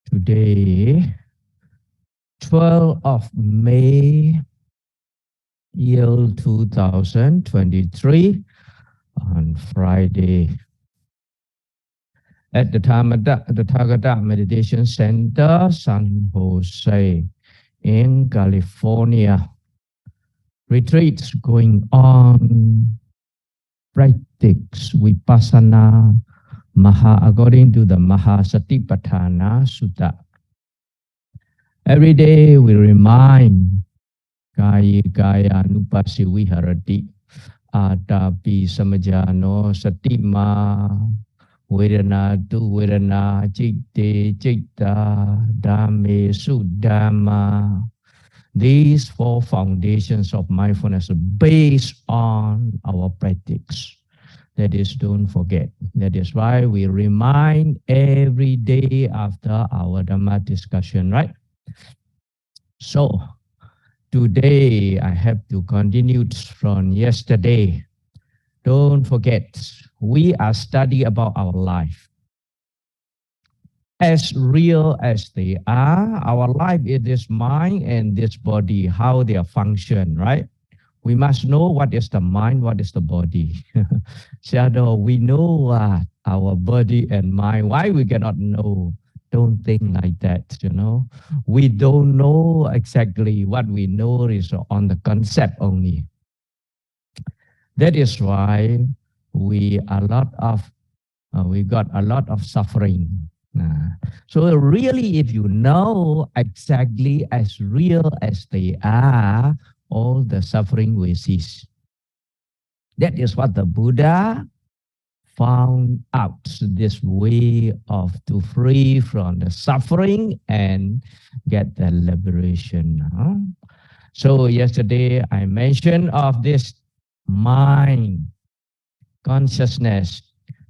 Today, 12th of May, year 2023, on Friday, at the Tathagata Meditation Center, San Jose, in California. Retreats going on, practice Vipassana according to the Mahasatipatthana Sutta. Every day we remind Kaya Kaya Nupasi Viharati Atapi Samajano Satima Vedana tu Vedana Citte Citta Dhamme Sudhamma. These four foundations of mindfulness are based on our practice. That is, don't forget. That is why we remind every day after our Dhamma discussion, right? So, today I have to continue from yesterday. Don't forget, we are studying about our life. As real as they are, our life is this mind and this body, how they function, right? We must know what is the mind, what is the body. Sayadaw, we know our body and mind. Why we cannot know? Don't think like that, you know. We don't know exactly. What we know is on the concept only. That is why we got a lot of suffering. So really, if you know exactly as real as they are, all the suffering will cease. That is what the Buddha found out, this way of to free from the suffering and get the liberation. So yesterday I mentioned of this mind, consciousness,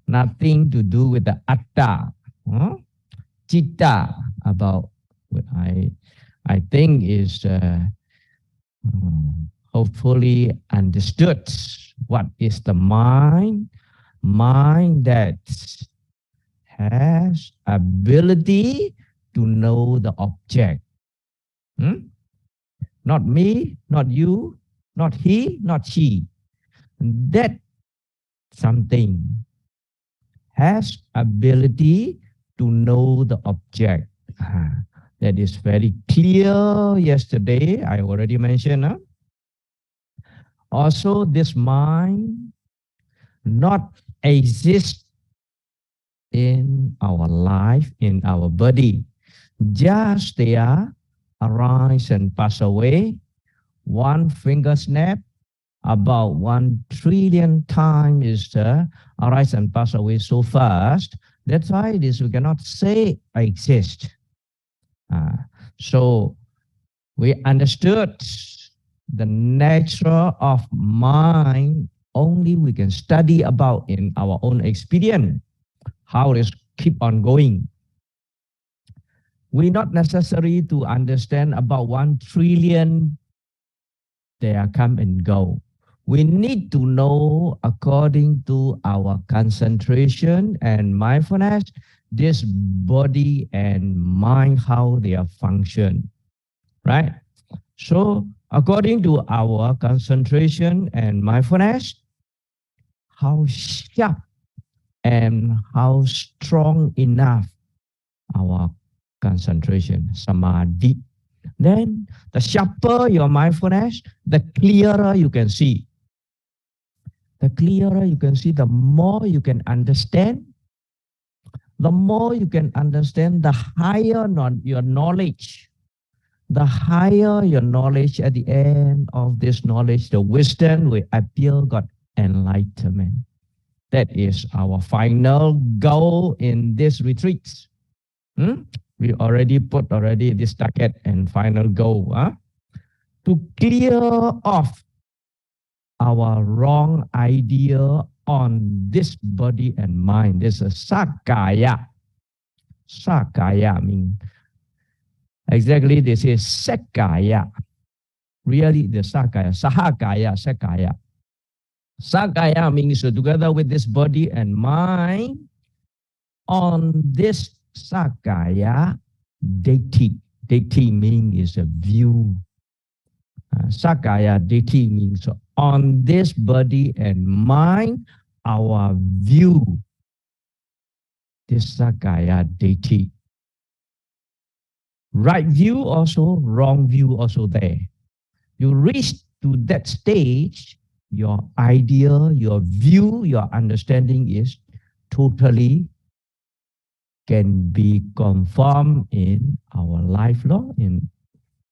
nothing to do with the atta. Citta, about I think is hopefully understood. What is the mind? Mind that has ability to know the object. Not me, not you, not he, not she. That something has ability to know the object. That is very clear yesterday. I already mentioned. Also, this mind not exist in our life, in our body. Just they are arise and pass away. One finger snap, about 1 trillion times is arise and pass away so fast. That's why it is we cannot say exist. So we understood the nature of mind only we can study about in our own experience, how it keep on going. We not necessary to understand about 1 trillion, they are come and go. We need to know according to our concentration and mindfulness, this body and mind, how they are function, right? So according to our concentration and mindfulness, how sharp and how strong enough our concentration, samadhi. Then the sharper your mindfulness, the clearer you can see. The clearer you can see, the more you can understand. The more you can understand, the higher your knowledge. The higher your knowledge, at the end of this knowledge, the wisdom will appear, got enlightenment. That is our final goal in this retreat. We already put this target and final goal to clear off our wrong idea on this body and mind. This is sakaya. Sakaya means exactly this is sekaya. Really the sakaya, sahakaya, sekaya. Sakaya means together with this body and mind, on this sakaya, Deity. Deity means is a view. Sakaya deity means on this body and mind, our view. This Sakaya deity. Right view also, wrong view also there. You reach to that stage, your idea, your view, your understanding is totally can be conformed in our life law. In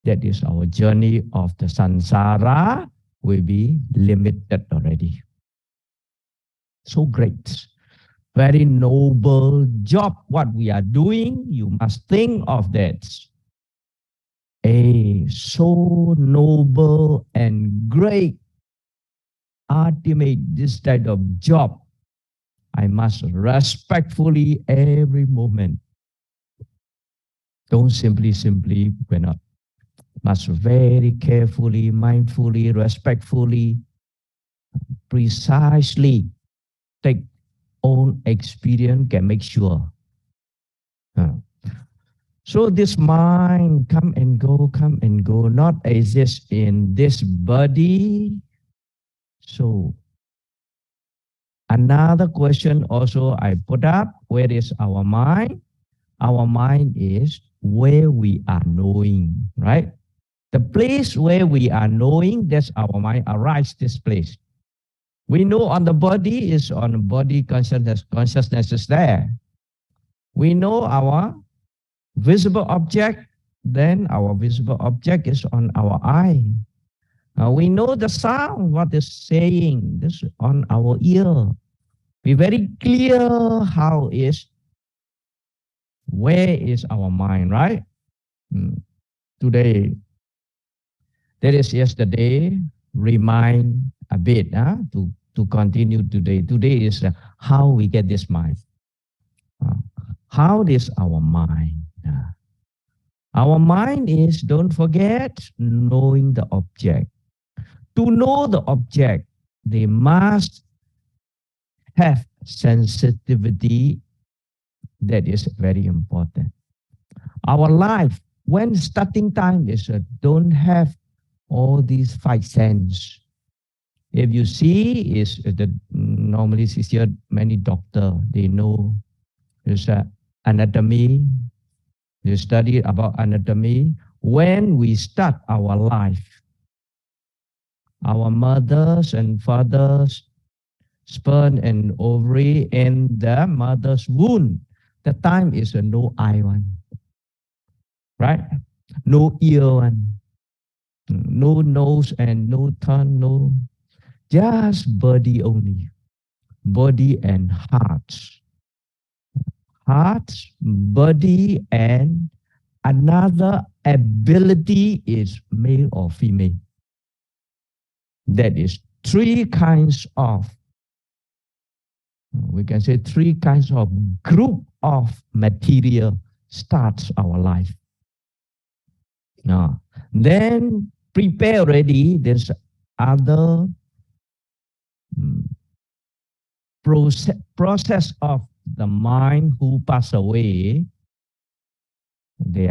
that is our journey of the samsara will be limited already. So great. Very noble job what we are doing. You must think of that. A so noble and great ultimate this type of job. I must respectfully every moment. Don't simply we're not. Must very carefully, mindfully, respectfully, precisely take own experience can make sure. So this mind come and go, not exist in this body. So another question also I put up, where is our mind? Our mind is where we are knowing, right? The place where we are knowing, that's our mind arrives this place. We know on the body is on body consciousness is there. We know our visible object, then our visible object is on our eye. We know the sound, what is saying, this on our ear. Be very clear how is, where is our mind, right? Today, that is yesterday, remind a bit to continue today. Today is how we get this mind. How is our mind? Our mind is, don't forget, knowing the object. To know the object, they must have sensitivity. That is very important. Our life, when starting time is don't have all these five senses. If you see, is the normally is here many doctor, they know there's anatomy, they study about anatomy. When we start our life, our mothers and fathers, sperm and ovary in the mother's womb, the time is a no eye one, right? No ear one, no nose and no tongue, no, just body only, body and heart. Heart, body, and another ability is male or female. That is three kinds of, we can say three kinds of group of material starts our life. Now, then prepare already, there's other process of the mind who pass away. They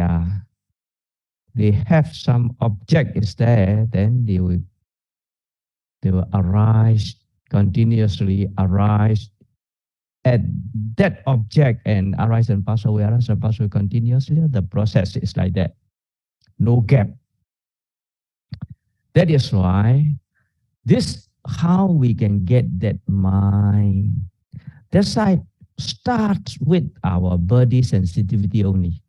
have some object is there, then they will arise, continuously arise at that object and arise and pass away continuously. The process is like that, no gap. That is why this how we can get that mind. That's why starts with our body sensitivity only.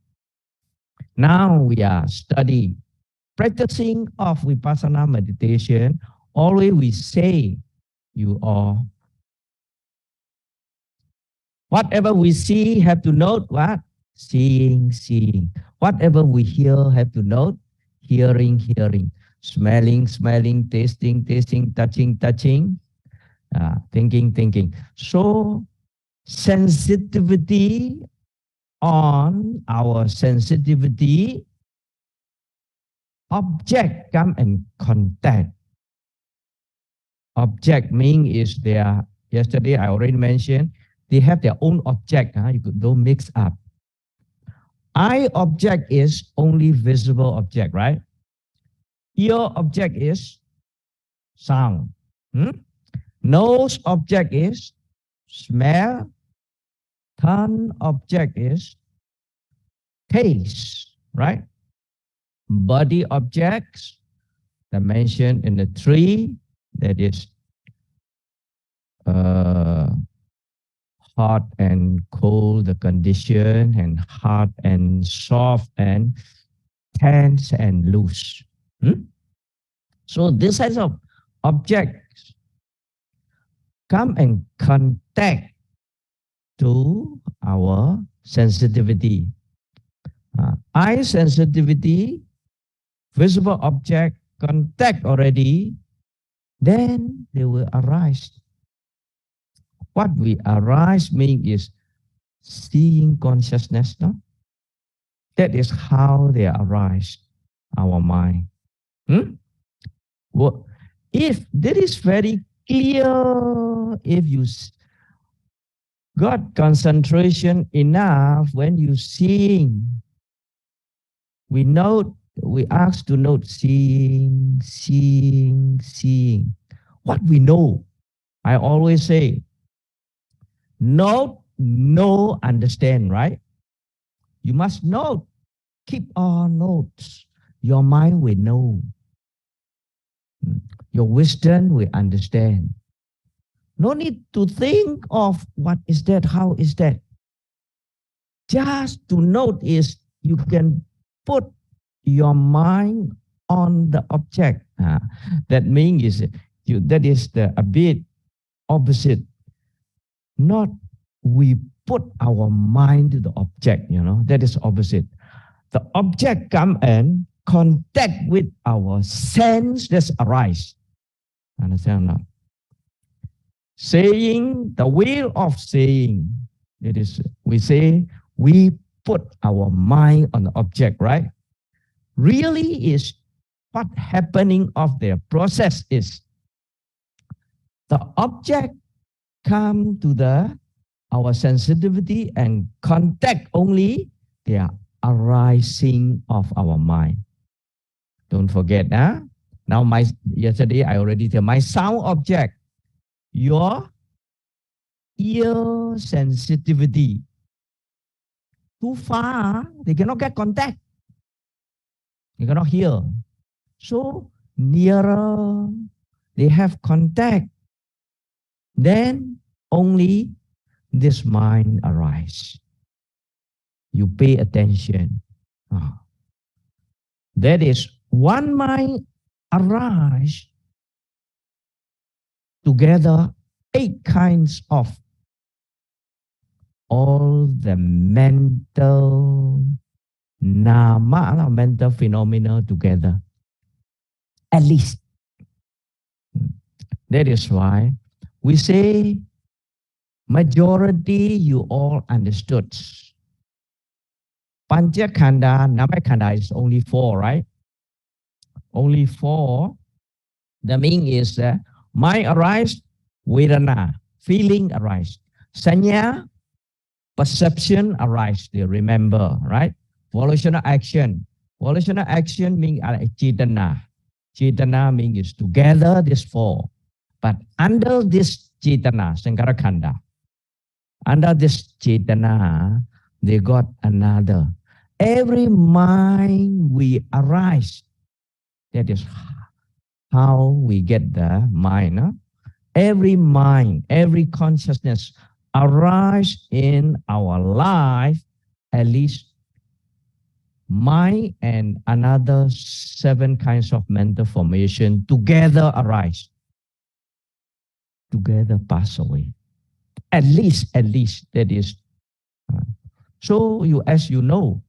Now we are studying, practicing of Vipassana meditation. Always we say, you are, whatever we see, have to note what? Seeing. Whatever we hear, have to note hearing. Smelling, tasting, touching, thinking. So sensitivity on our sensitivity, object come and contact. Object mean is there. Yesterday I already mentioned they have their own object. You don't mix up. Eye object is only visible object, right? Ear object is sound. Nose object is smell. Tongue object is taste, right? Body objects that mentioned in the tree, that is uh, hot and cold, the condition, and hard and soft, and tense and loose. So this types of objects come and contact to our sensitivity. Eye sensitivity, visible object contact already, then they will arise. What we arise mean is seeing consciousness, no? That is how they arise, our mind. Well, if that is very clear, if you got concentration enough when you seeing, we ask to note seeing. What we know, I always say, note, know, understand, right? You must note, keep on notes. Your mind will know. Your wisdom will understand. No need to think of what is that, how is that. Just to note is you can put your mind on the object. That means that is a bit opposite. Not we put our mind to the object, that is opposite. The object come and contact with our sense that's arise. Understand now? Saying, the will of saying, it is, we say, we put our mind on the object, right? Really is what happening of their process is. The object come to our sensitivity and contact only the arising of our mind. Don't forget, Now, yesterday I already tell my sound object, your ear sensitivity. Too far, they cannot get contact. You cannot hear. So nearer, they have contact. Then only this mind arise. You pay attention. That is one mind arise together 8 kinds of all the mental mental phenomena together. At least. That is why we say majority you all understood. Panchakanda, Namakanda is only 4, right? Only 4. The meaning is mind arise, Vedana, feeling arise. Sanya, perception arise. They remember, right? Volitional action. Volitional action means Citta. Citta means together this 4. But under this Citta, Sankarakanda, under this Citta, they got another. Every mind we arise. That is how we get the mind. Every mind, every consciousness arise in our life, at least mind and another 7 kinds of mental formation together arise. Together pass away. At least, that is. So as you know,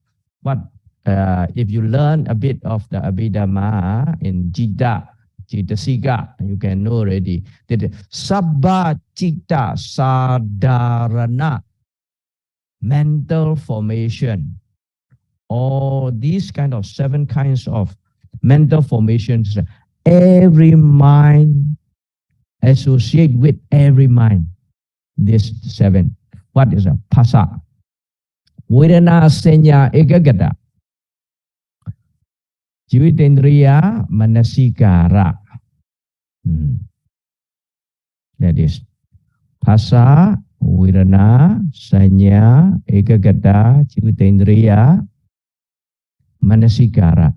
if you learn a bit of the Abhidhamma in Citta, Siga, you can know already that Sabba Citta Sadharana, mental formation, all these kind of 7 kinds of mental formations, every mind associate with every mind. This 7. What is a Phassa? Vedana Senya Ekagata. Jivitendriya Manasikara. That is Phasa, Vedana, Sanya, Ekagata, Jivitendriya Manasikara.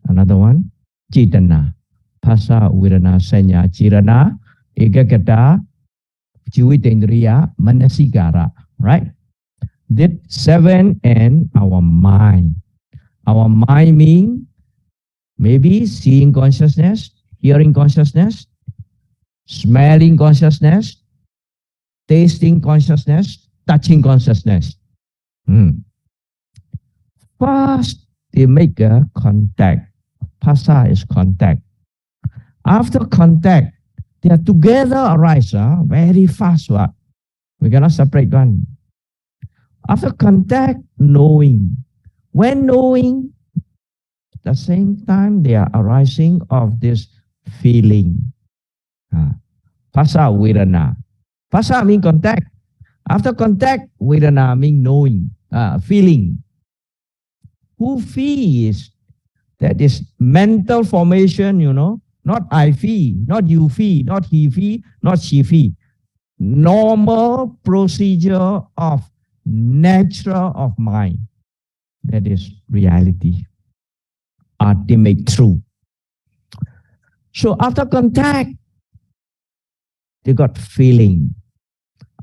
Another one, Chitana. Phasa, Vedana, Sanya, Chirana, Ekagata, Jivitendriya Manasikara. Right? That 7 and our mind. Our mind means maybe seeing consciousness, hearing consciousness, smelling consciousness, tasting consciousness, touching consciousness. First, they make a contact. Phasa is contact. After contact, they are together arise very fast. We cannot separate one. After contact, knowing. When knowing, at the same time, they are arising of this feeling. Phasa Vedana. Phasa means contact. After contact, Vedana means knowing, feeling. Who feels? That is mental formation, not I feel, not you feel, not he feel, not she feel. Normal procedure of nature of mind. That is reality. Ultimate truth. So after contact, they got feeling.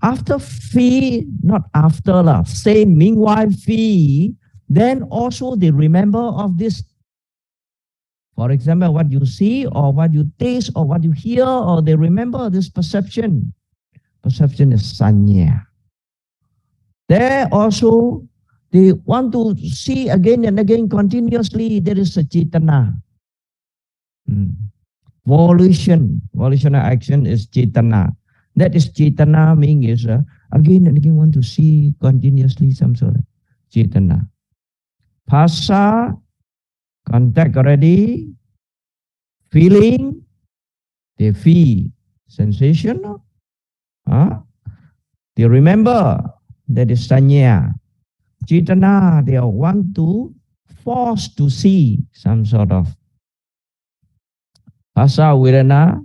After feel, not after love, same meanwhile feel, then also they remember of this. For example, what you see or what you taste or what you hear, or they remember this perception. Perception is sanya. There also, they want to see again and again continuously. There is a chitana. Volitional action is chitana. That is chitana means again and again want to see continuously some sort of chitana. Phasa, contact already, feeling, they feel sensation. They remember, that is sanya. Chitana, they want to force to see some sort of Phasa, Vedana,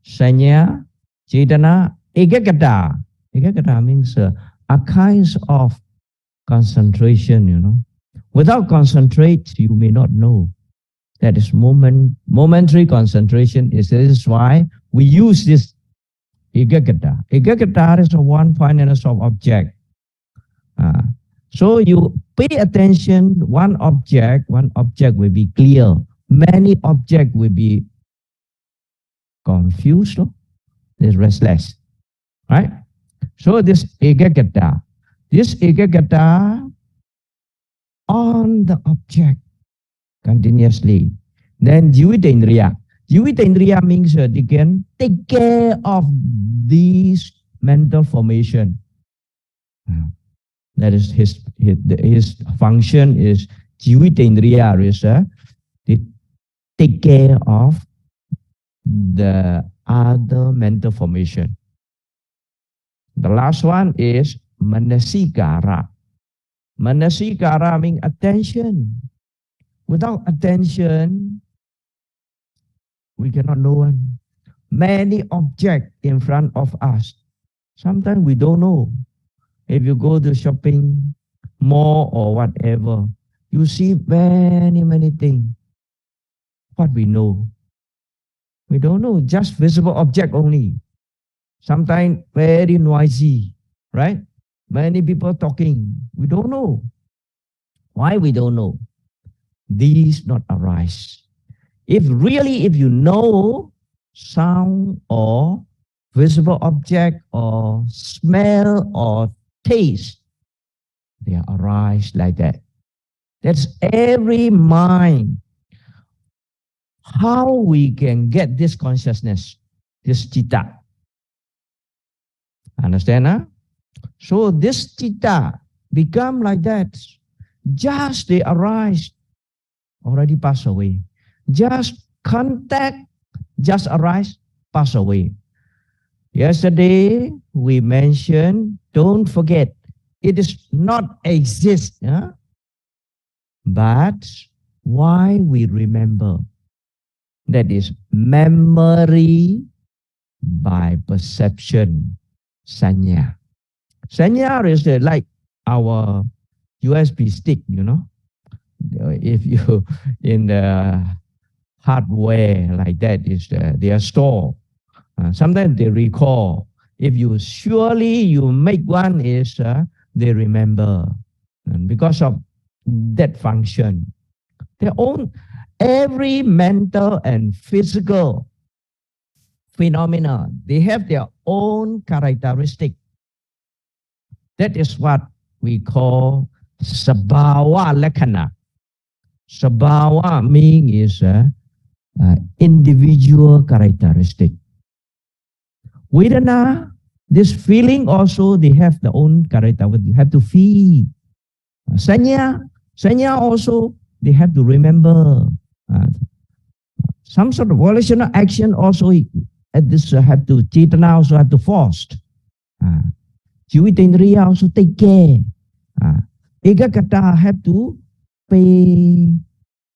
Sanya, Chitana, Ekagata. Ekagata means a kind of concentration, Without concentrate, you may not know. That is momentary concentration. This is why we use this Ekagata. Ekagata is a one-pointedness of object. So you pay attention, one object will be clear. Many objects will be confused, is restless, right? So this ekagata on the object continuously. Then jivitendriya. Jivitendriya means they can take care of these mental formation. That is his function is jivitendriya is they take care of the other mental formation. The last one is manasikara. Manasikara means attention. Without attention, we cannot know one. Many objects in front of us. Sometimes we don't know. If you go to shopping mall or whatever, you see many things. What we know? We don't know, just visible object only. Sometimes very noisy, right? Many people talking. We don't know. Why we don't know? These not arise. If you know sound or visible object or smell or taste, they arise like that. That's every mind. How we can get this consciousness, this citta. Understand? Huh? So this citta become like that. Just they arise, already pass away. Just contact, just arise, pass away. Yesterday we mentioned, don't forget, It is not exist, but why we remember? That is memory by perception, sanya. Sanya is like our USB stick, If you in the hardware like that is they are stored. Sometimes they recall. If you surely you make one is they remember, and because of that function, their own every mental and physical phenomena they have their own characteristic. That is what we call sabhava lakkhana. Sabhava meaning is individual characteristic. Vedana, this feeling also, they have their own character. You have to feel. Sanya also, they have to remember. Some sort of volitional action also, at this have to, Citta also have to force. Jivitendriya also take care. Ekagata have to pay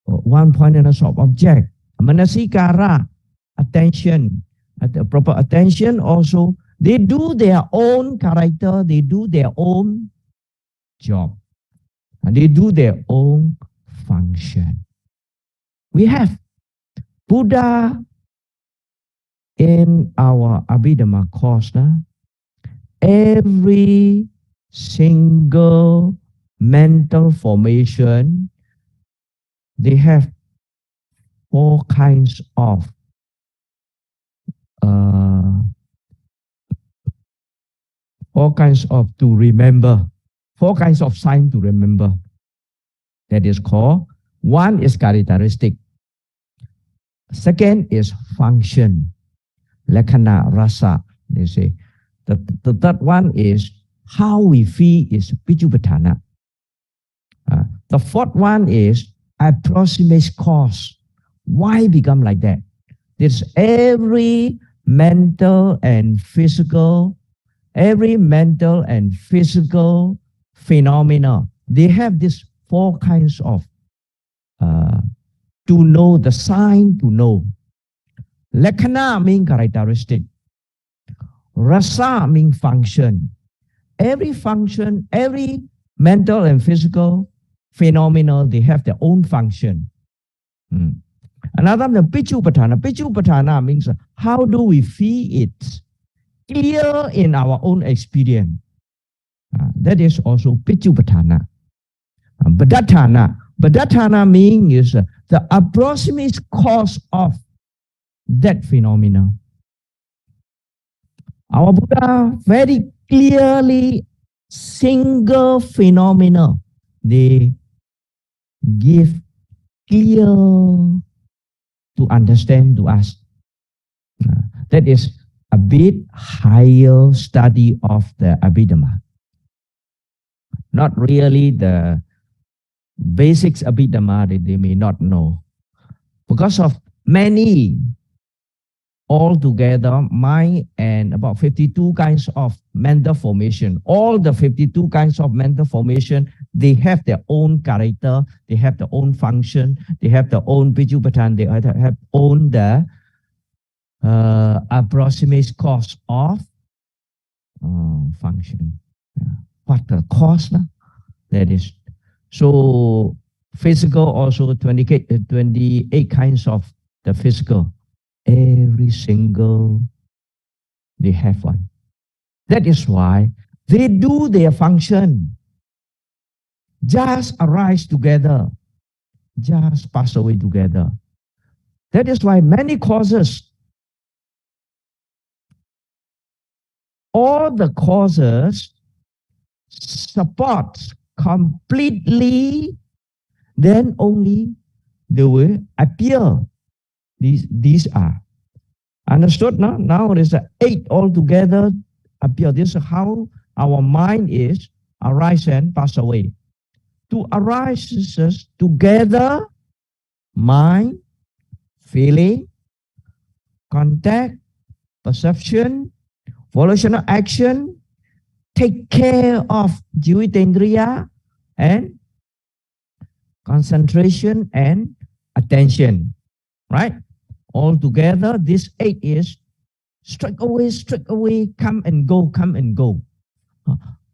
one point and a sort of object. Manasikara, attention, at the proper attention also, they do their own character, they do their own job, and they do their own function. We have Buddha in our Abhidhamma course. Every single mental formation, they have four kinds of to remember, four kinds of sign to remember. That is called, one is characteristic. Second is function, lakkhana, rasa, they say. The third one is how we feel is piccupathana. The fourth one is approximate cause. Why become like that? This every mental and physical phenomena, they have these four kinds of to know, the sign to know. Lakkhana mean characteristic. Rasa mean function. Every function, every mental and physical phenomena, they have their own function. Another one, the piccupathana. Piccupathana means how do we feel it clear in our own experience. That is also piccupathana. Badathana means the approximate cause of that phenomena. Our Buddha very clearly single phenomena, they give clear to understand to us. That is a bit higher study of the Abhidhamma. Not really the basics Abhidhamma that they may not know. Because of many altogether, mind and about 52 kinds of mental formation. All the 52 kinds of mental formation, they have their own character, they have their own function, they have their own piccupathana, they have own the approximate cause of function. What the cause? That is. So physical also 28 kinds of the physical. Every single, they have one. That is why they do their function. Just arise together, just pass away together. That is why many causes, all the causes support completely, then only they will appear. These are understood now. Now there's 8 altogether appear. This is how our mind is arise and pass away. To arise together, mind, feeling, contact, perception, volitional action, take care of Jivitendriya and concentration and attention, right? All together, this 8 is straight away, come and go, come and go.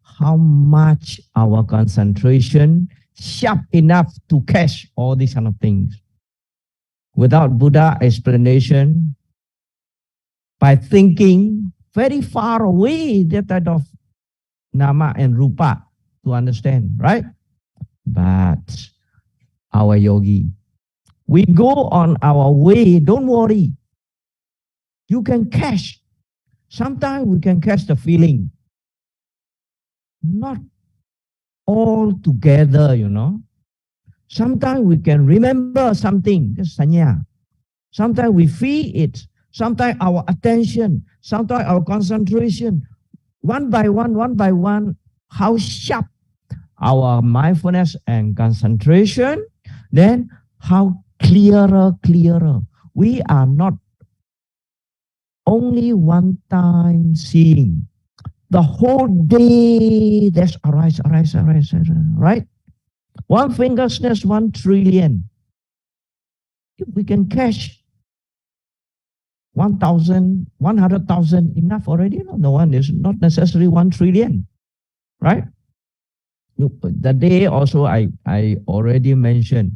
How much our concentration sharp enough to catch all these kind of things. Without Buddha explanation, by thinking very far away, that type of nama and rupa to understand, right? But our yogi, we go on our way, don't worry. You can catch. Sometimes we can catch the feeling. Not all together, you know. Sometimes we can remember something, that's sanya. Sometimes we feel it. Sometimes our attention, sometimes our concentration, one by one, how sharp our mindfulness and concentration, then how clearer. We are not only one time seeing. The whole day, there's arise, right? One finger snaps 1 trillion. If we can catch 1,000, 100,000, enough already. No one is not necessarily 1 trillion, right? The day also I already mentioned.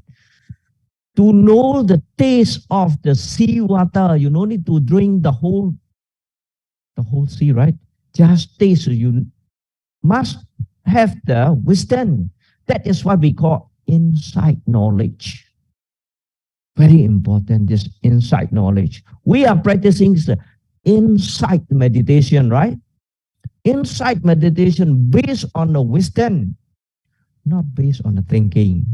To know the taste of the sea water, you no need to drink the whole sea, right? Just taste. You must have the wisdom. That is what we call insight knowledge. Very important, this insight knowledge. We are practicing the insight meditation, right? Insight meditation based on the wisdom, not based on the thinking,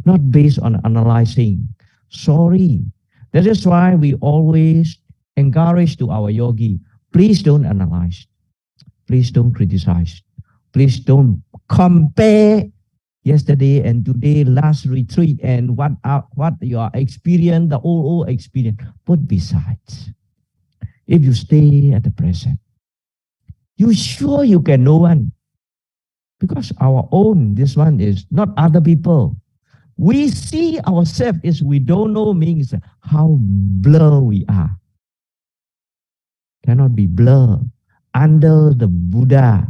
not based on analyzing. Sorry. That is why we always encourage to our yogi, please don't analyze. Please don't criticize. Please don't compare yesterday and today, last retreat, and what your experience, the old experience. Put besides. If you stay at the present, you sure you can know one. Because our own, this one is not other people. We see ourselves as we don't know means how blur we are. Cannot be blur. Under the Buddha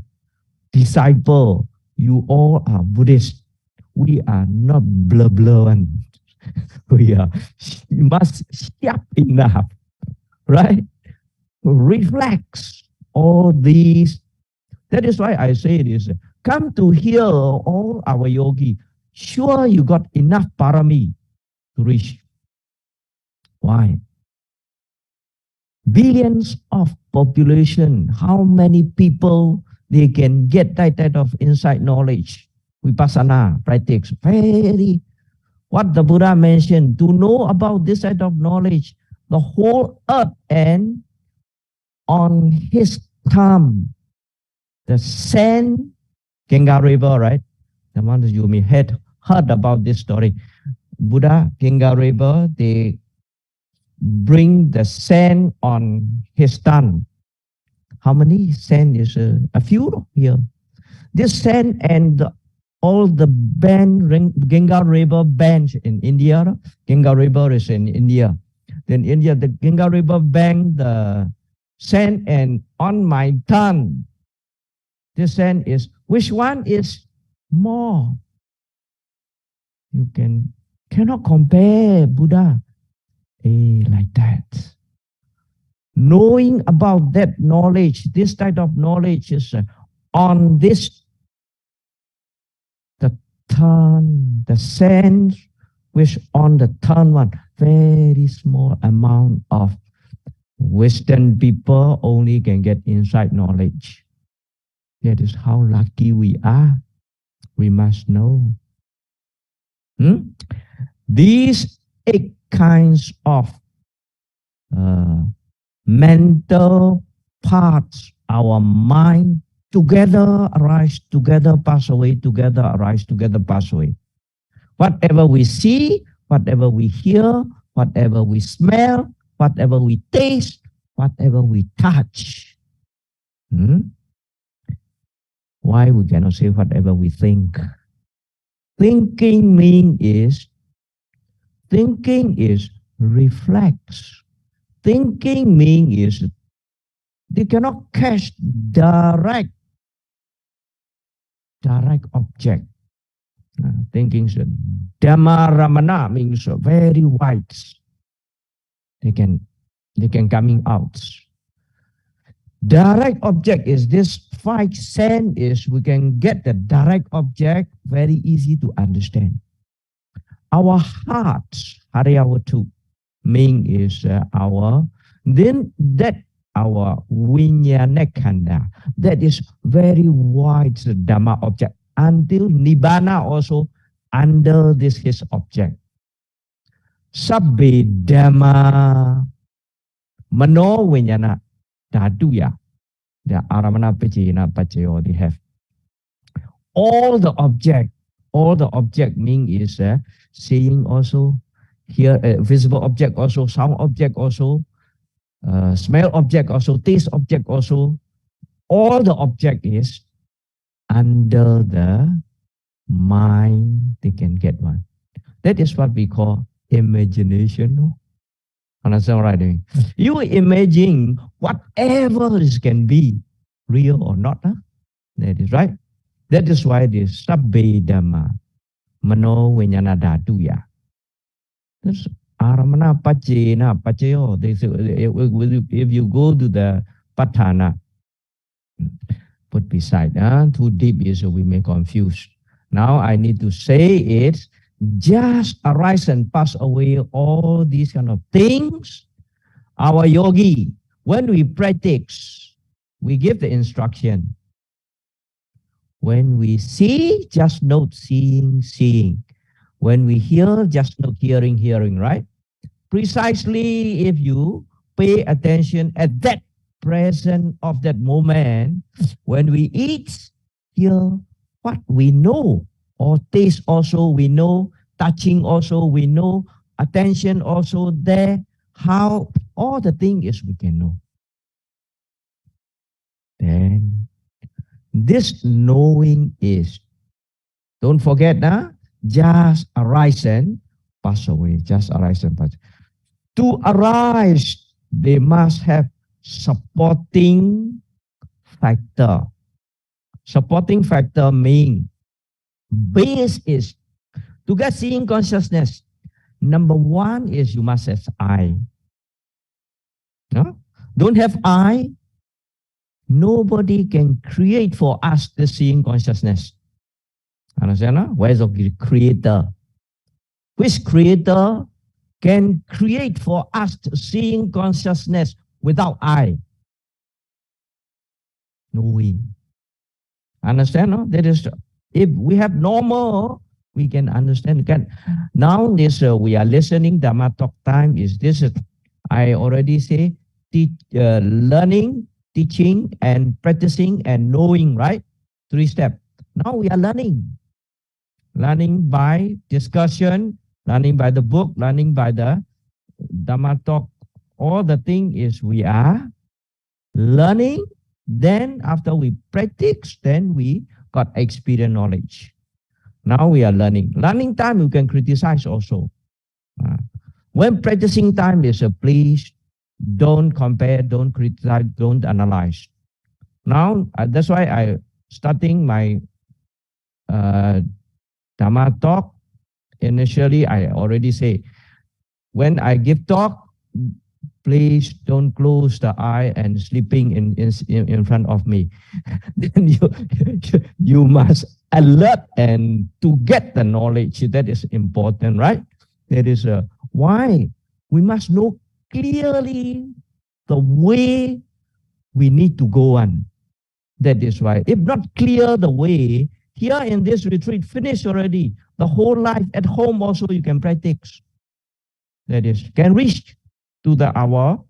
disciple, you all are Buddhist. We are not blur one. We are must sharp enough, right? Reflex all these. That is why I say this. Come to hear all our yogi. Sure, you got enough parami to reach. Why? Billions of population. How many people they can get that type of insight knowledge? Vipassana practice. Very. What the Buddha mentioned, to know about this type of knowledge, the whole earth and on his thumb, the sand, Ganga River, right? The one that you may had heard about this story. Buddha, Ganga River, they bring the sand on his tongue. How many sand is a few here? This sand and all the Ganga River banks in India. Ganga River is in India. Then India, the Ganga River bank, the sand, and on my tongue, this sand is, which one is more? You cannot compare, Buddha. Like that. Knowing about that knowledge, this type of knowledge is on this, the tongue, the sand, which on the tongue one, very small amount of Western people only can get inside knowledge. That is how lucky we are. We must know. These 8 kinds of mental parts, our mind, together arise, together pass away, together arise, together pass away. Whatever we see, whatever we hear, whatever we smell, whatever we taste, whatever we touch. Why we cannot say whatever we think? Thinking is reflex. Thinking is they cannot catch direct object. Thinking is Dhamma Ramana means very wide. They can coming out. Direct object is this 5 sense is we can get the direct object very easy to understand. Our heart, Hariyawatu, mean is our, then that our Vinyana that is very wide Dhamma object until Nibbana also under this his object. Sabbe Dhamma Mano Vinyana Daduya. The Aramana Pachina Pachayo they have. All the object mean is seeing also, here visible object also, sound object also, smell object also, taste object also. All the object is under the mind, they can get one. That is what we call imagination. No? Understand what I mean? You imagine whatever it can be, real or not. Huh? That is right. That is why this Sabbe Dhamma Mano Vinyana Dhatuya. That's Aramana Pachena Pachayo. If you go to the Patana, put beside, too deep is we may confuse. Now I need to say it, just arise and pass away all these kind of things. Our yogi, when we practice, we give the instruction. When we see, just note seeing. When we hear, just note hearing, right? Precisely if you pay attention at that present of that moment, when we eat, hear what we know, or taste also we know, touching also we know, attention also there, how all the thing is we can know. Then this knowing is, don't forget, just arise and pass away. Just arise and pass. To arise, they must have supporting factor. Supporting factor mean base is to get seeing consciousness. Number one is you must have eye. No? Don't have eye, nobody can create for us the seeing consciousness. Understand? No? Where is the creator? Which creator can create for us seeing consciousness without eye? No way. Understand? No? That is, if we have normal, we can understand. Now this we are listening. Dhamma talk time is this. I already say learning, teaching, and practicing and knowing. Right? 3 steps. Now we are learning. Learning by discussion, learning by the book, learning by the Dhamma talk. All the thing is we are learning. Then after we practice, then we got experience knowledge. Now we are learning. Learning time you can criticize also. When practicing time is please don't compare, don't criticize, don't analyze. Now that's why I starting my Dhamma talk. Initially, I already say, when I give talk, please don't close the eye and sleeping in front of me. Then you must alert and to get the knowledge. That is important, right? That is why we must know clearly the way we need to go on. That is why, if not clear the way, here in this retreat, finish already. The whole life at home also you can practice. That is, can reach to our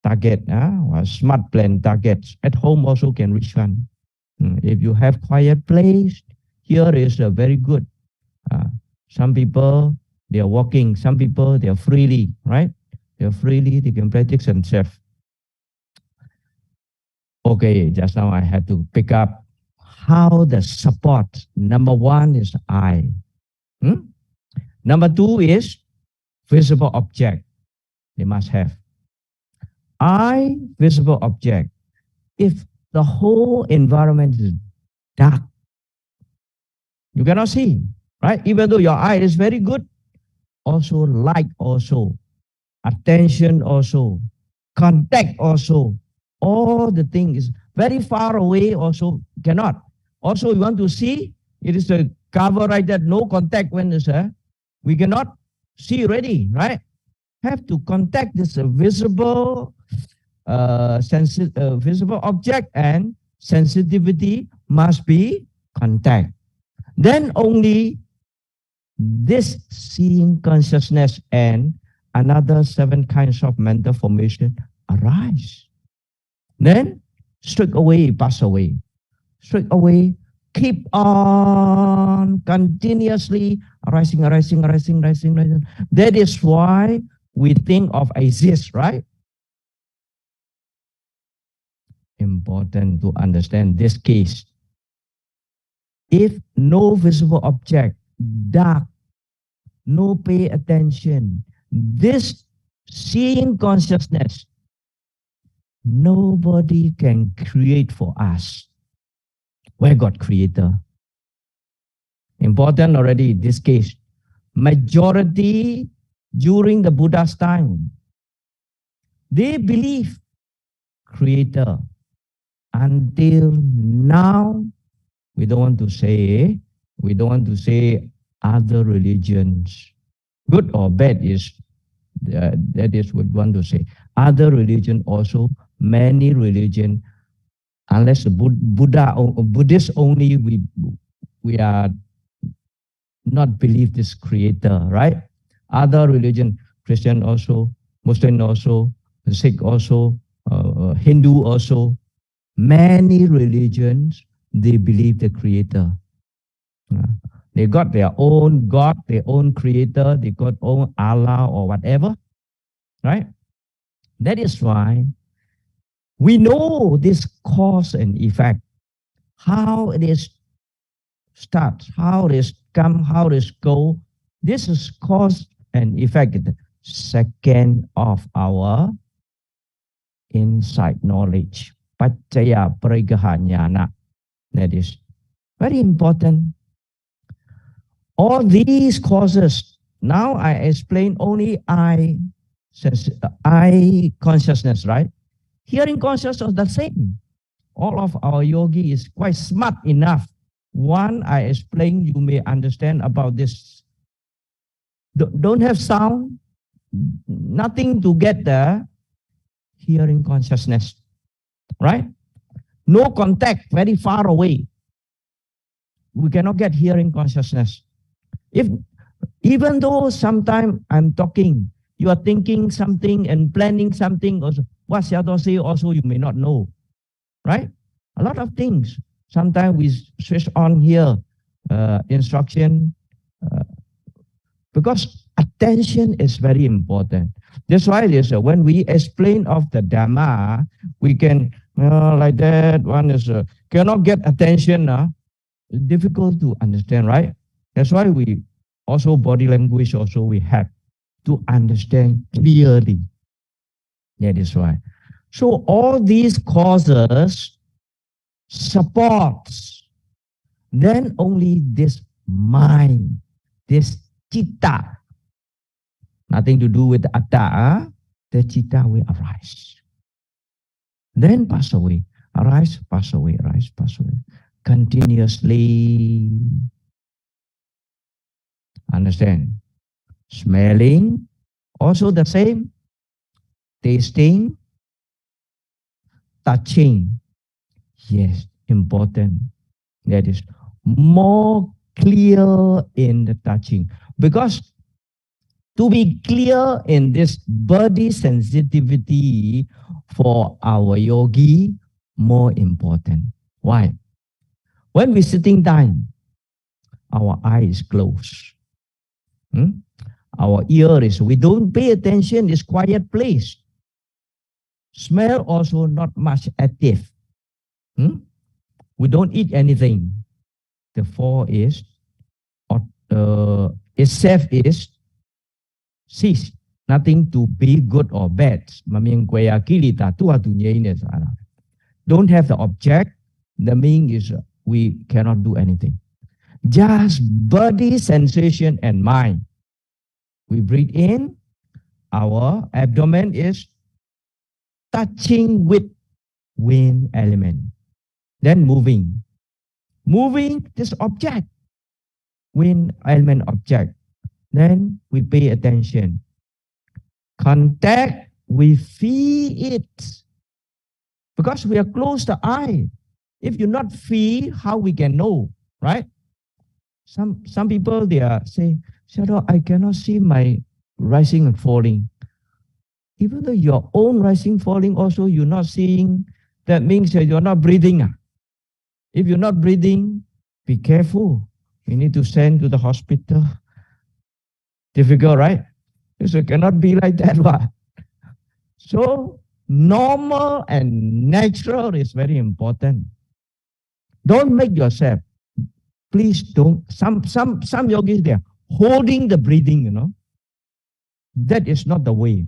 target, our smart plan targets. At home also can reach one. If you have quiet place, here is very good. Some people, they are walking. Some people, they are freely, right? They are freely, they can practice themselves. Okay, just now I had to pick up how the support. Number one is eye. Number two is visible object. They must have eye, visible object. If the whole environment is dark, you cannot see, right? Even though your eye is very good, also light, also attention, also contact, also all the things very far away, also cannot. Also, we want to see, it is a cover right there, no contact when it's we cannot see already, right? Have to contact this visible visible object, and sensitivity must be contact. Then only this seeing consciousness and another 7 kinds of mental formation arise. Then straight away pass away. Straight away keep on continuously arising. That is why we think of exist, right? Important to understand this case. If no visible object, dark, no pay attention, this seeing consciousness, nobody can create for us. Where God creator? Important already, this case. Majority during the Buddha's time, they believe creator. Until now, we don't want to say other religions. Good or bad is, that is what we want to say. Other religion also, many religion, unless Buddhist only, we are not believe this creator, right? Other religion, Christian also, Muslim also, Sikh also, Hindu also, many religions, they believe the creator. They got their own God, their own creator, they got own Allah or whatever, right? That is why we know this cause and effect, how it is start, how it is come, how it is go. This is cause and effect, second of our insight knowledge. Paccaya parigahanyana. That is very important. All these causes, now I explain only eye consciousness, right? Hearing consciousness is the same. All of our yogi is quite smart enough. One, I explain, you may understand about this. Don't have sound, nothing to get the hearing consciousness, right? No contact, very far away. We cannot get hearing consciousness. If even though sometimes I'm talking, you are thinking something and planning something, also, what Sayadaw say also you may not know, right? A lot of things. Sometimes we switch on here, instruction, because attention is very important. That's why it is, when we explain of the Dhamma, we can, like that, one is, cannot get attention, difficult to understand, right? That's why we also body language also we have to understand clearly. That is why. So all these causes supports, then only this mind, this citta, nothing to do with the atta, the citta will arise. Then pass away, arise, pass away, arise, pass away. Continuously. Understand? Smelling, also the same. Tasting, touching. Yes, important. That is more clear in the touching. Because to be clear in this body sensitivity for our yogi, more important. Why? When we're sitting down, our eye is closed. Our ear is, we don't pay attention, it's quiet place. Smell also not much active. We don't eat anything. The four is safe is cease. Nothing to be good or bad. Don't have the object. The meaning is we cannot do anything. Just body, sensation, and mind. We breathe in. Our abdomen is touching with wind element. Then moving. Moving this object. Wind element object. Then we pay attention. Contact, we feel it. Because we are close the eye. If you not feel, how we can know, right? Some people, they are say, Sayadaw, I cannot see my rising and falling. Even though your own rising, falling also you're not seeing, that means that you're not breathing. If you're not breathing, be careful. You need to send to the hospital. Difficult, right? So it cannot be like that one. So normal and natural is very important. Don't make yourself. Please don't. Some yogis, they are holding the breathing, you know. That is not the way.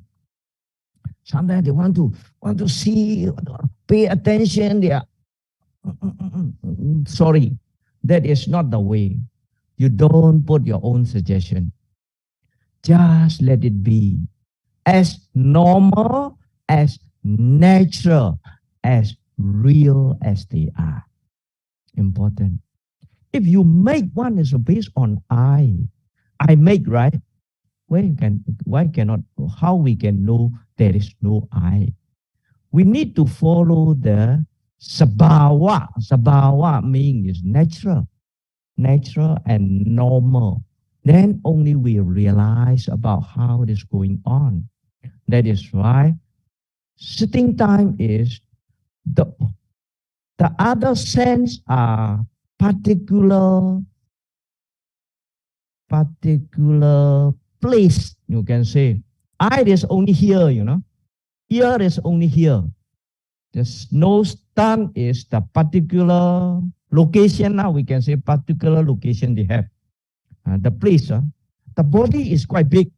Sometimes they want to see, pay attention. They are sorry. That is not the way. You don't put your own suggestion. Just let it be as normal, as natural, as real as they are. Important. If you make one is based on I make, right? Why cannot? How we can know there is no I? We need to follow the sabhawa. Sabhawa means natural and normal. Then only we realize about how it is going on. That is why sitting time is the other sense are particular place, you can say. Eye is only here, you know. Ear is only here. The nose, tongue is the particular location. Now we can say particular location they have. The place, the body is quite big.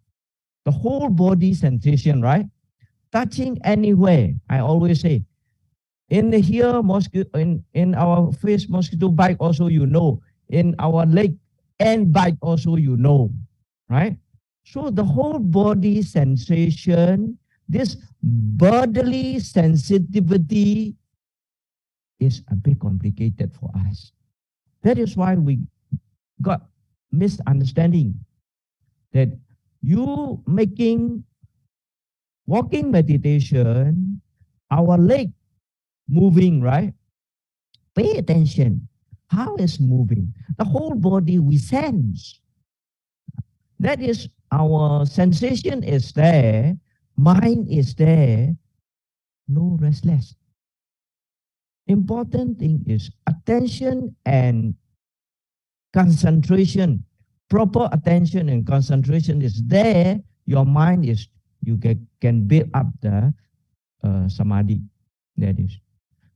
The whole body sensation, right? Touching anywhere. I always say, in here, mosquito, in our face, mosquito bite also, you know. In our leg, and bite also, you know, right? So the whole body sensation, this bodily sensitivity is a bit complicated for us. That is why we got misunderstanding that you making walking meditation, our leg moving, right? Pay attention. How is moving? The whole body we sense. That is our sensation is there, mind is there, no restless. Important thing is attention and concentration. Proper attention and concentration is there. Your mind is, you can build up the samadhi. That is.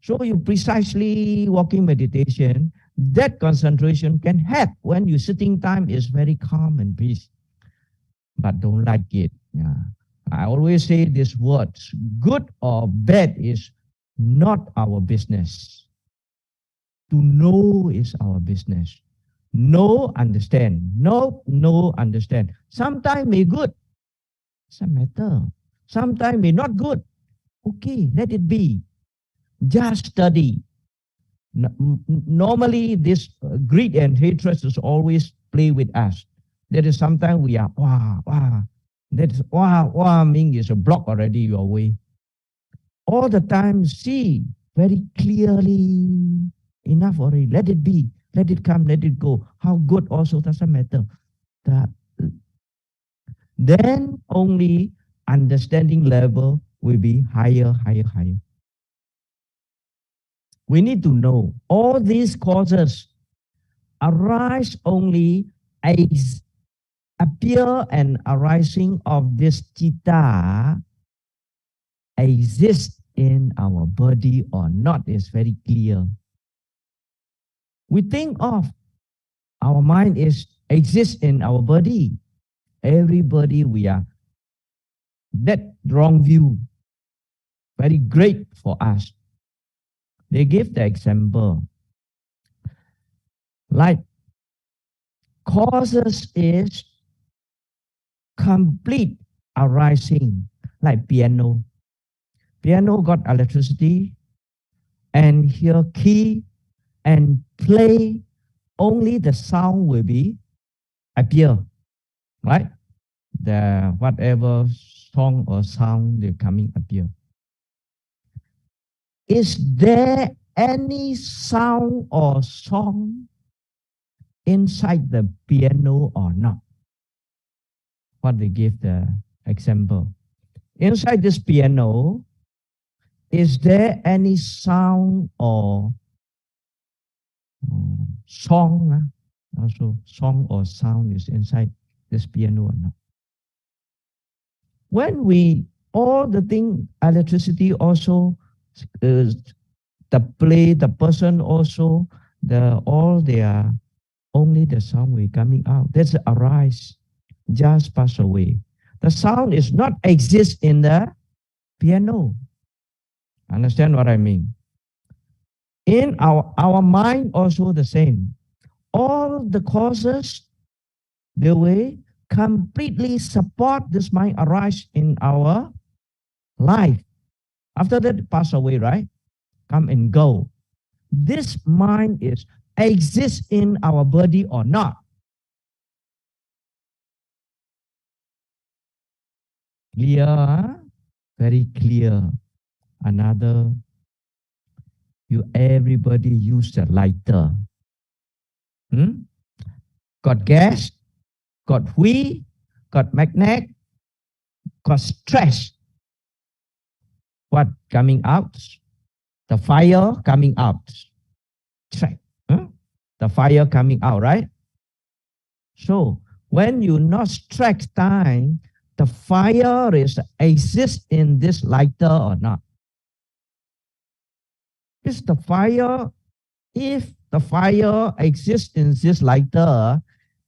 So you precisely walking meditation, that concentration can help when your sitting time is very calm and peace. But don't like it. Yeah. I always say these words, good or bad is not our business. To know is our business. Know, understand. No, understand. Sometimes may good. Doesn't matter. Sometimes may not good. Okay, let it be. Just study. Normally, this greed and hatred is always play with us. That is sometimes we are, wow. That is, wow, means is a block already your way. All the time, see very clearly, enough already. Let it be. Let it come, let it go. How good also doesn't matter. Then only understanding level will be higher. We need to know all these causes arise only as appear and arising of this citta exist in our body or not is very clear. We think of our mind exists in our body. Everybody we are. That wrong view, very great for us. They give the example, like causes is complete arising, like piano. Piano got electricity and hear key and play, only the sound will be appear, right? The whatever song or sound they're coming appear. Is there any sound or song inside the piano or not? What they give the example. Inside this piano, is there any sound or song? Also, song or sound is inside this piano or not? When we all the thing, electricity also, the play, the person also, they are only the sound will coming out. That's arise, just pass away. The sound is not exist in the piano. Understand what I mean? In our mind also the same. All the causes, the way completely support this mind arise in our life. After that, pass away, right? Come and go. This mind is exists in our body or not? Clear, huh? Very clear. Another, everybody use the lighter. Got gas, got wheel, got magnet, got stress. What coming out? The fire coming out. Track. The fire coming out, right? So when you not strike time, the fire is exist in this lighter or not? Is the fire, if the fire exists in this lighter,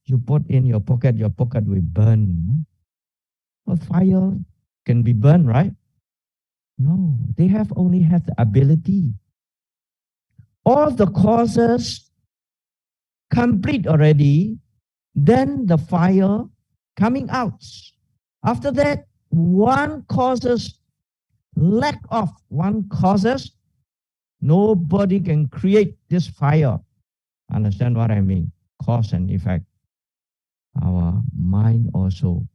you put in your pocket will burn. Well, fire can be burned, right? No, they only have the ability. All the causes complete already, then the fire coming out. After that, one causes, lack of one causes, nobody can create this fire. Understand what I mean? Cause and effect. Our mind also.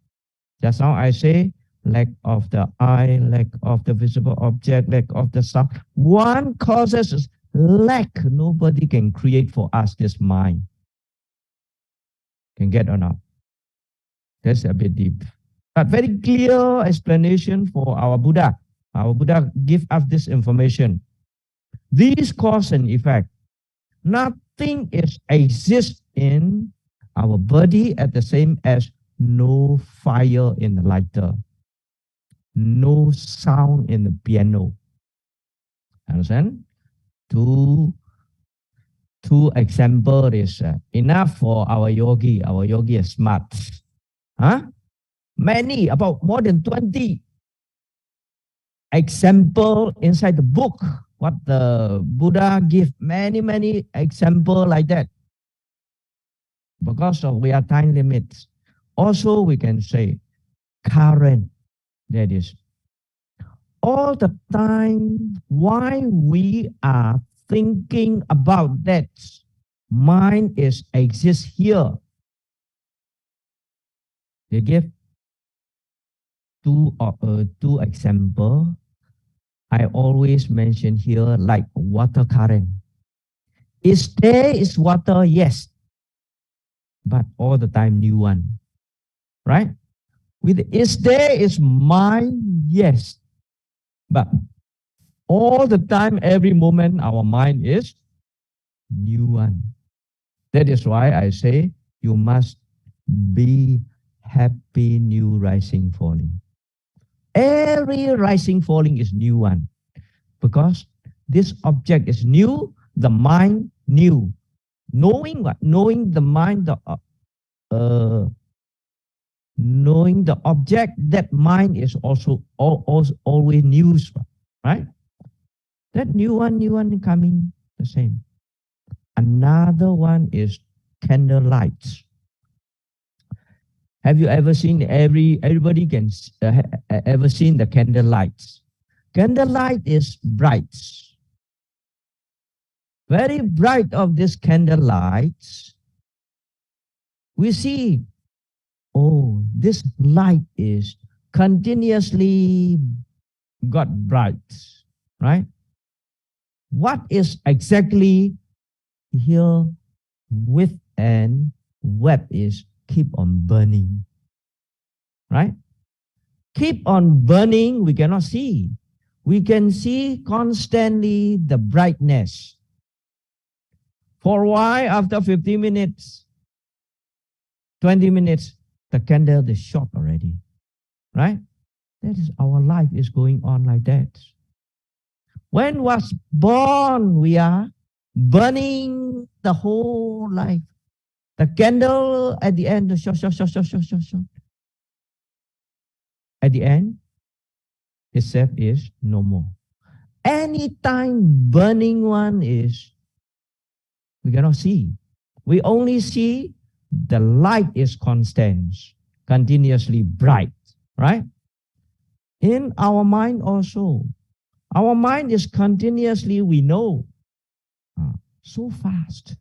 Just now I say, lack of the eye, lack of the visible object, lack of the sound. One causes lack. Nobody can create for us this mind. Can get or not? That's a bit deep. But very clear explanation for our Buddha. Our Buddha give us this information. These cause and effect. Nothing exists in our body at the same as no fire in the lighter, no sound in the piano. Understand? Two example is enough for our yogi. Our yogi is smart. Huh? Many, about more than 20 example inside the book. What the Buddha give many example like that. Because of we are time limits. Also, we can say current. That is all the time. Why we are thinking about that? Mind exists here. They give two example. I always mention here like water current. Is there is water? Yes. But all the time new one. Right? With is there is mind? Yes. But all the time, every moment, our mind is new one. That is why I say you must be happy new rising falling. Every rising falling is new one. Because this object is new, the mind new. Knowing what? Knowing the mind, uh, knowing the object, that mind is also, always new, right? That new one coming the same. Another one is candlelight. Have you ever seen everybody can ever seen the candlelights? Candlelight is bright, very bright of this candlelights. We see, oh, this light is continuously got bright, right? What is exactly here with and web is keep on burning, right? Keep on burning, we cannot see. We can see constantly the brightness. For a while, after 15 minutes, 20 minutes, the candle is short already, right? That is our life is going on like that. When was born, we are burning the whole life. The candle at the end, short. At the end, itself is no more. Anytime burning one is, we cannot see. We only see the light is constant, continuously bright, right? In our mind also, our mind is continuously, we know, so fast.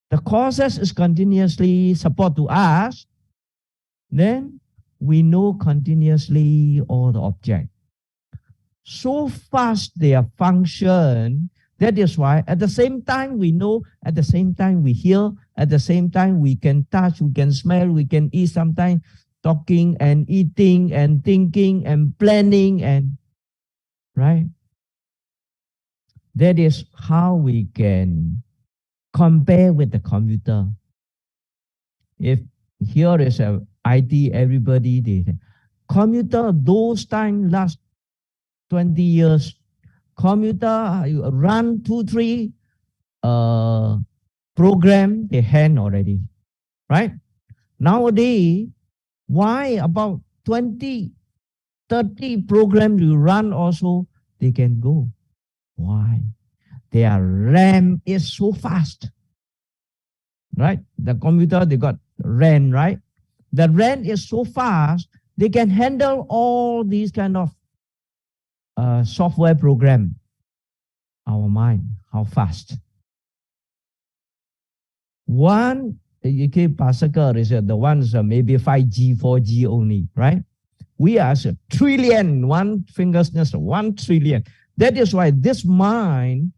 The causes is continuously support to us, then we know continuously all the object. So fast their function, that is why at the same time we know, at the same time we hear, at the same time we can touch, we can smell, we can eat, sometimes talking and eating and thinking and planning, and right? That is how we can compare with the computer. If here is a IT, everybody, computer, those time last 20 years, computer run 2-3 program, they hand already, right? Nowadays, why about 20-30 program you run also, they can go. Why? Their RAM is so fast, right? The computer, they got RAM, right? The RAM is so fast, they can handle all these kind of software program. Our mind, how fast? One, you keep Pascal is the ones maybe 5G, 4G only, right? We are a trillion, one finger's 1 trillion. That is why this mind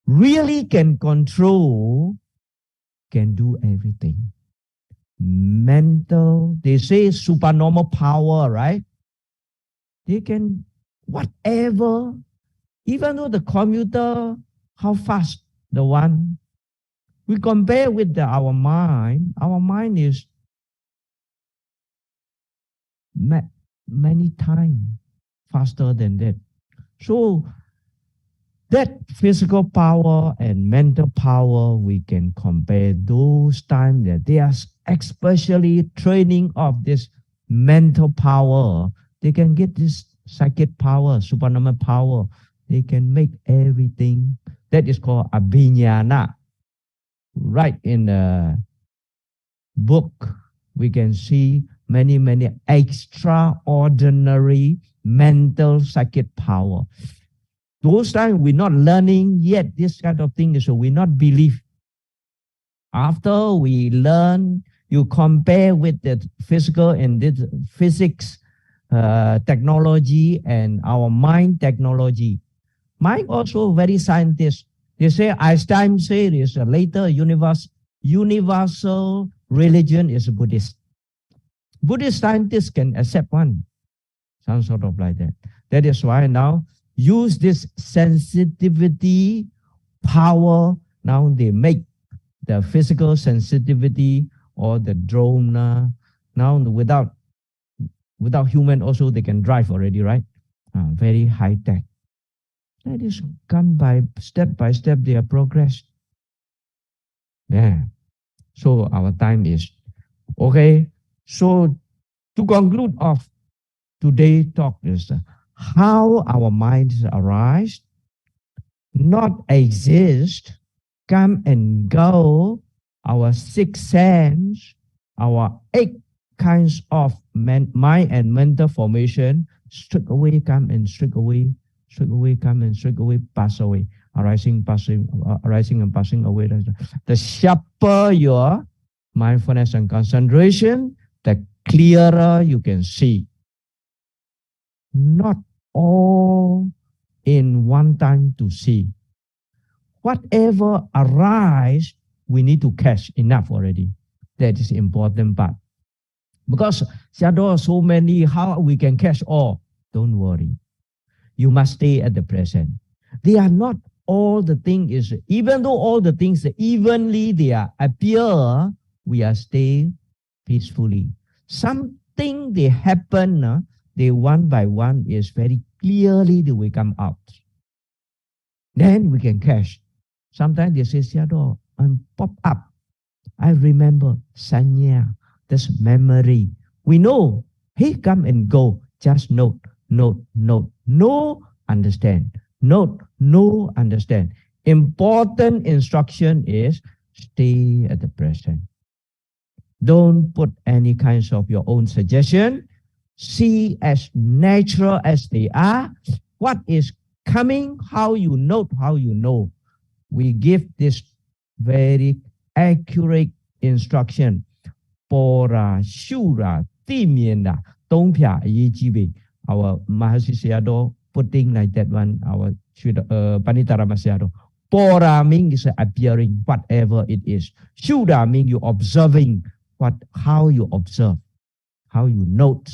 really can control, can do everything. Mental, they say supernormal power, right? They can, whatever, even though the computer, how fast the one, we compare with our mind is many times faster than that. So that physical power and mental power, we can compare those times that they are especially training of this mental power. They can get this psychic power, supernormal power. They can make everything. That is called abhinyana. Right in the book, we can see many extraordinary mental psychic power. Those times we're not learning yet this kind of thing, so we not believe. After we learn, you compare with the physical and the physics technology and our mind technology. Mind also very scientist. They say Einstein say is a later universal religion is Buddhist. Buddhist scientists can accept one, some sort of like that. That is why now use this sensitivity power. Now they make the physical sensitivity or the drone. Now without human also they can drive already, right? Very high tech. That is come by step their progress. Yeah. So our time is okay. So to conclude of today's talk is how our minds arise, not exist, come and go, our six sense, our eight kinds of mind and mental formation, straight away come and straight away come and straight away pass away, arising and passing away. The sharper your mindfulness and concentration, the clearer you can see. Not all in one time to see. Whatever arise, we need to catch enough already. That is the important part. Because there are so many, how we can catch all? Don't worry. You must stay at the present. They are not all the things is, even though all the things evenly they are appear, we are staying peacefully. Something they happen, they one by one is very clearly they will come out. Then we can catch. Sometimes they say, Sayadaw, and pop up. I remember sanya, that's memory. We know, hey, come and go. Just note, note, note. No, understand. Note, no, understand. Important instruction is stay at the present. Don't put any kinds of your own suggestion. See as natural as they are. What is coming, how you note, how you know. We give this very accurate instruction. Pora, shura, timienda, tongpia, yijibe. Our Mahasi Sayadaw putting like that one, our Panitarama Sayadaw. Pora means appearing, whatever it is. Shura means you observing, how you observe, how you note.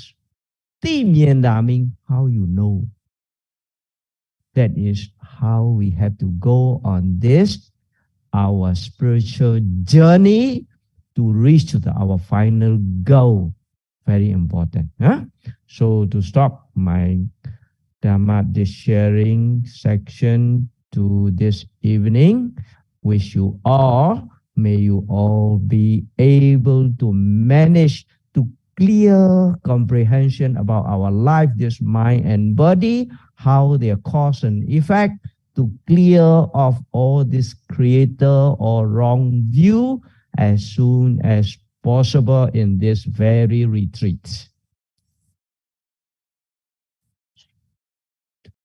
Timienda means how you know. That is how we have to go on this, our spiritual journey to reach to our final goal. Very important. Huh? So to stop my Dhamma, this sharing section to this evening, wish you all, may you all be able to manage to clear comprehension about our life, this mind and body, how they are cause and effect, to clear off all this creator or wrong view as soon as possible in this very retreat.